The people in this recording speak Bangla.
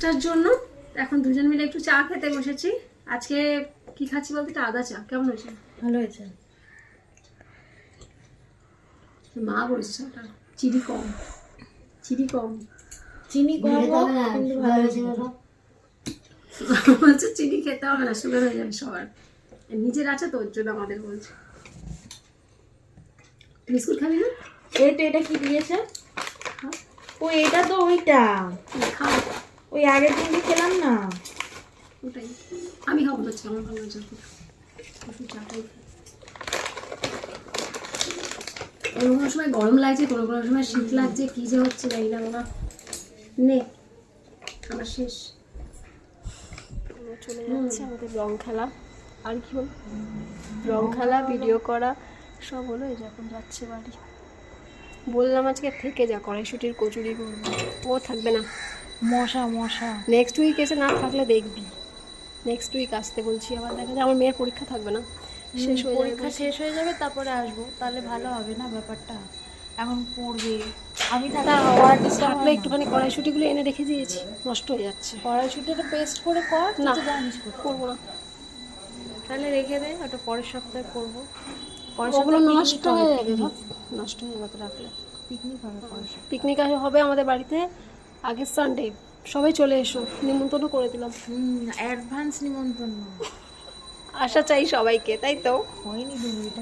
তার জন্য এখন দুজন মিলে একটু চা খেতে বসেছি। আজকে কি খাচ্ছি বলতে, এটা আদা চা। কেমন হয়েছে? ভালো হয়েছে। মা বলছে ওটা চিনি কম, চিনি কম, চিনি কম কিন্তু ভালো হয়েছে। বলছে চিনি খেতে হবে না, সুগার হয়ে যাবে সবার। নিজের আছে তো ওর জন্য আমাদের বলছে। বিস্কুট খাবি না? এই তো এটা কি দিয়েছে? ও এটা তো ওইটা খা, ওই আগের দিন খেলাম না ওটাই। আমি খাবো না, আমার ভালো লাগছে চাটাই। কোনো কোনো সময় গরম লাগছে, কোনো কোনো সময় শীত লাগছে, কি যে হচ্ছে জানি না বাবা। নে আমার শেষ। চলে যাচ্ছে আমাদের রং খেলা। আর কি হল, রং খেলা, ভিডিও করা সব হলো। এই যে এখন যাচ্ছে বাড়ি। বললাম আজকে থেকে যা, কড়াইশুটির কচুরি করবো। ও থাকবে না, মশা মশা। নেক্সট উইক এসে না থাকলে দেখবি। নেক্সট উইক আসতে বলছি। আবার দেখা যায় আমার মেয়ের পরীক্ষা থাকবে না, শেষ হয়ে যাবে। পরীক্ষা শেষ হয়ে যাবে তারপরে আসবো, তাহলে ভালো হবে না ব্যাপারটা। এখন পড়বে, আমি থাকলে একটুখানি কড়াইশুটিগুলো এনে রেখে দিয়েছি, নষ্ট হয়ে যাচ্ছে। কড়াইশুটিটা পেস্ট করে কর না, না জানিস করবো না। তাহলে রেখে দে, ওটা পরের সপ্তাহে করবো। ওগুলো নষ্ট হয়ে যাবে, নষ্ট হয়ে যাবে রাখলে। পিকনিক হবে পরের সপ্তাহে। পিকনিক হবে আমাদের বাড়িতে আগের সানডে। সবাই চলে এসো, নিমন্ত্রণ করে দিলাম। অ্যাডভান্স নিমন্ত্রণ আশা চাই সবাইকে, তাই তো। হয়নি, এটা